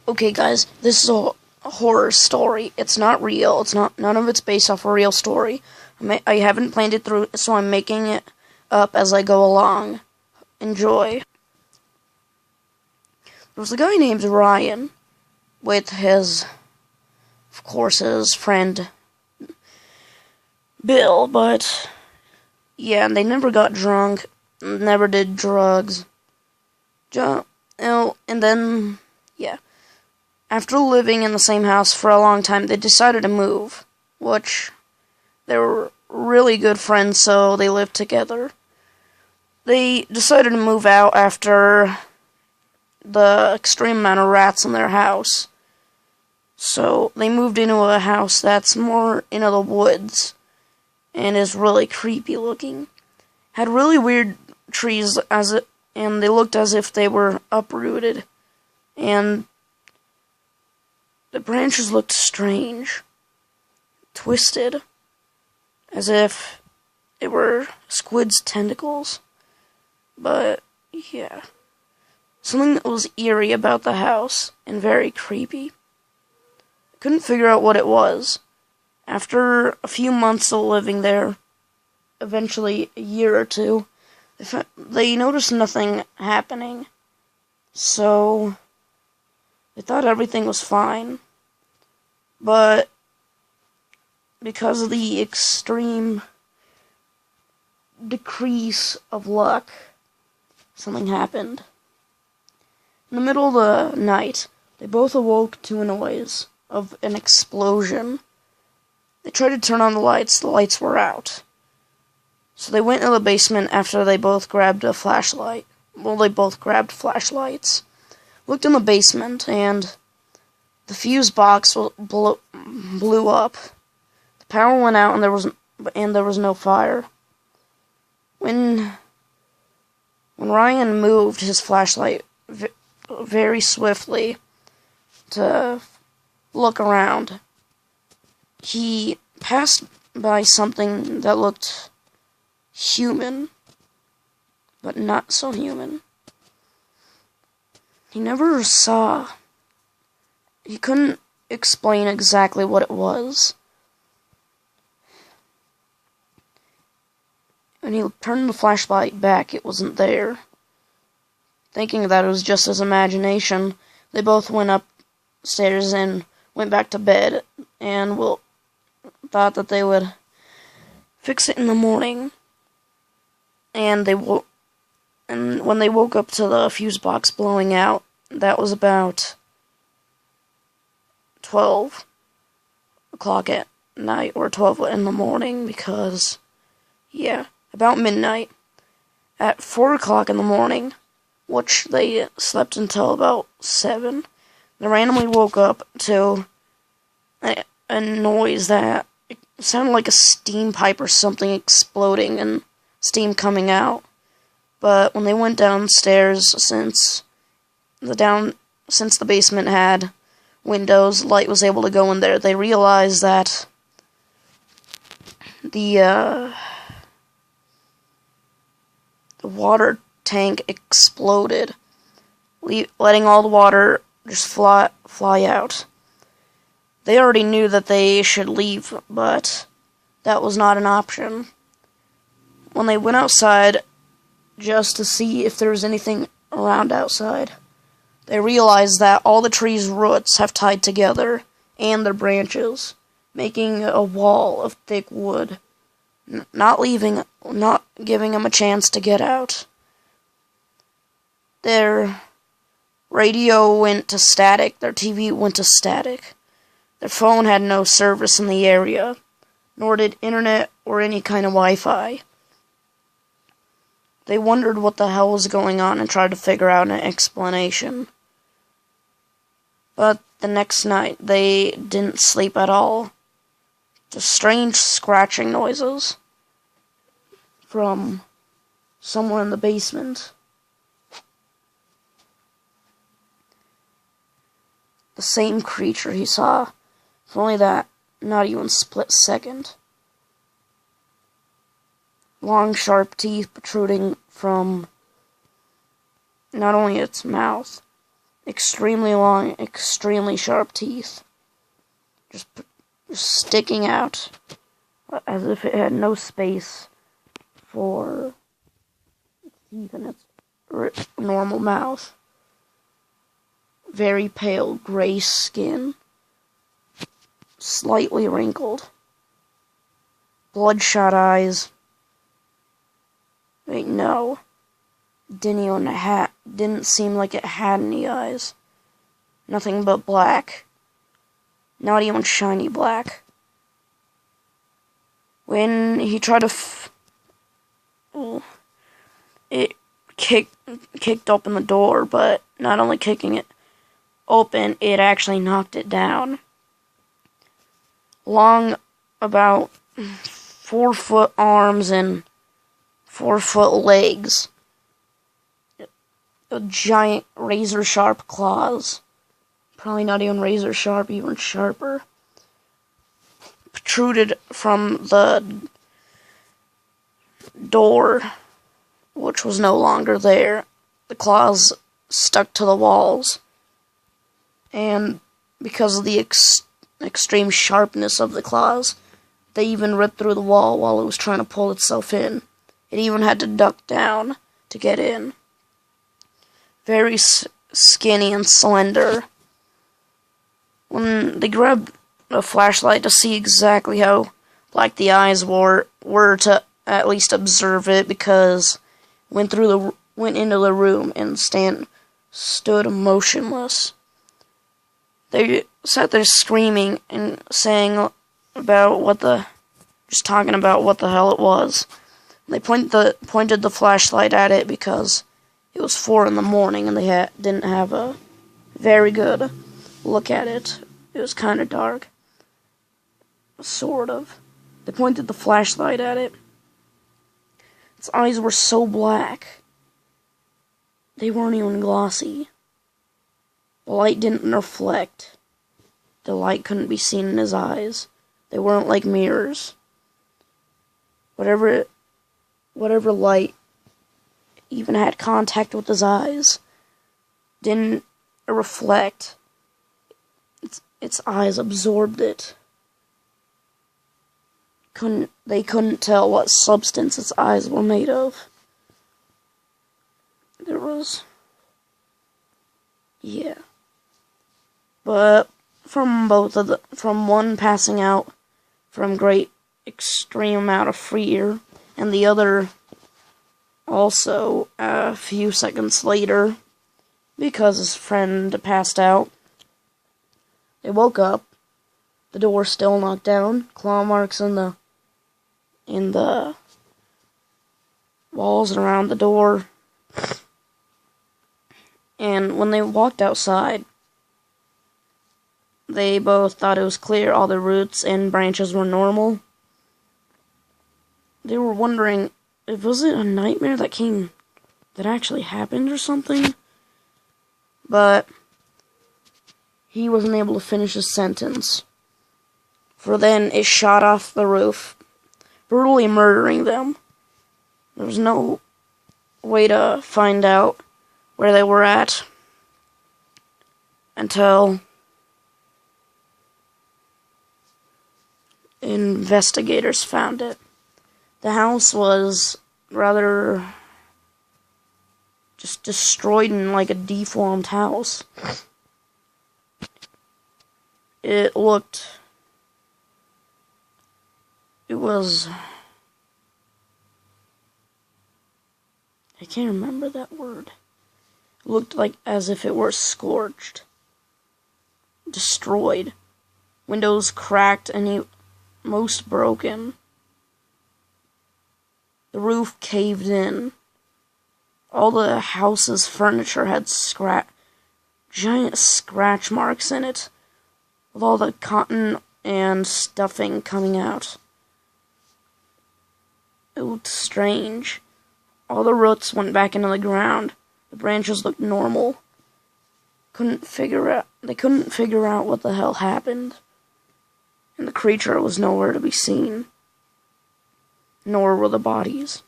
Okay, guys, this is a horror story. It's not real. None of it's based off a real story. I haven't planned it through, so I'm making it up as I go along. Enjoy. There was a guy named Ryan with his friend Bill, but yeah, and they never got drunk, never did drugs. And then, yeah. After living in the same house for a long time, they decided to move, which they were really good friends, so they lived together. They decided to move out after the extreme amount of rats in their house. So they moved into a house that's more into the woods and is really creepy looking. Had really weird trees and they looked as if they were uprooted. And the branches looked strange, twisted, as if it were squid's tentacles. But, yeah. Something that was eerie about the house, and very creepy. I couldn't figure out what it was. After a few months of living there, eventually a year or two, they noticed nothing happening. So they thought everything was fine. But because of the extreme decrease of luck, something happened. In the middle of the night, they both awoke to a noise of an explosion. They tried to turn on the lights were out. So they went in the basement after they both grabbed a flashlight. Well, they both grabbed flashlights. Looked in the basement, and the fuse box blew up. The power went out, and there was no fire. When Ryan moved his flashlight very swiftly to look around, he passed by something that looked human, but not so human. He couldn't explain exactly what it was. When he turned the flashlight back, it wasn't there. Thinking that it was just his imagination, they both went upstairs and went back to bed, and thought that they would fix it in the morning. And when they woke up to the fuse box blowing out, that was about 12 o'clock at night, or 12 in the morning, because, yeah, about midnight. At 4 o'clock in the morning, which they slept until about 7, they randomly woke up to a noise that sounded like a steam pipe or something exploding and steam coming out. But when they went downstairs, since the basement had windows, light was able to go in there, they realized that the water tank exploded, letting all the water just fly out. They already knew that they should leave, but that was not an option. When they went outside just to see if there was anything around outside, they realized that all the trees' roots have tied together, and their branches, making a wall of thick wood, not giving them a chance to get out. Their radio went to static, their TV went to static. Their phone had no service in the area, nor did internet or any kind of Wi-Fi. They wondered what the hell was going on and tried to figure out an explanation. But the next night, they didn't sleep at all. Just strange scratching noises from somewhere in the basement. The same creature he saw, for only that not even split second. Long, sharp teeth protruding from not only its mouth, extremely long, extremely sharp teeth. Just sticking out as if it had no space for its teeth in its normal mouth. Very pale gray skin. Slightly wrinkled. Bloodshot eyes. Wait, no. Didn't seem like it had any eyes. Nothing but black. Not even shiny black. When he tried to it kicked open the door, but not only kicking it open, it actually knocked it down. Long, about 4-foot arms and 4-foot legs. A giant razor-sharp claws. Probably not even razor sharp, even sharper. Protruded from the door, which was no longer there. The claws stuck to the walls. And because of the extreme sharpness of the claws, they even ripped through the wall while it was trying to pull itself in. It even had to duck down to get in. Very skinny and slender. When they grabbed a flashlight to see exactly how black the eyes were to at least observe it, because went into the room and stood motionless. They sat there screaming and saying just talking about what the hell it was. They pointed the flashlight at it because it was 4 in the morning and they didn't have a very good look at it. It was kind of dark. Sort of. They pointed the flashlight at it. Its eyes were so black. They weren't even glossy. The light didn't reflect. The light couldn't be seen in his eyes. They weren't like mirrors. Whatever light even had contact with his eyes didn't reflect. Its eyes absorbed it. They couldn't tell what substance its eyes were made of. But from one passing out from great extreme amount of fear, and the other also a few seconds later, because his friend passed out, they woke up. The door still knocked down. Claw marks in the walls around the door. And when they walked outside, they both thought it was clear all the roots and branches were normal. They were wondering, was it a nightmare that actually happened or something? But he wasn't able to finish his sentence. For then it shot off the roof, brutally murdering them. There was no way to find out where they were at until investigators found it. The house was rather just destroyed in like a deformed house. It was, I can't remember that word. It looked like as if it were scorched. Destroyed. Windows cracked and most broken. The roof caved in. All the house's furniture had giant scratch marks in it, with all the cotton and stuffing coming out. It looked strange. All the roots went back into the ground. The branches looked normal. They couldn't figure out what the hell happened. And the creature was nowhere to be seen. Nor were the bodies.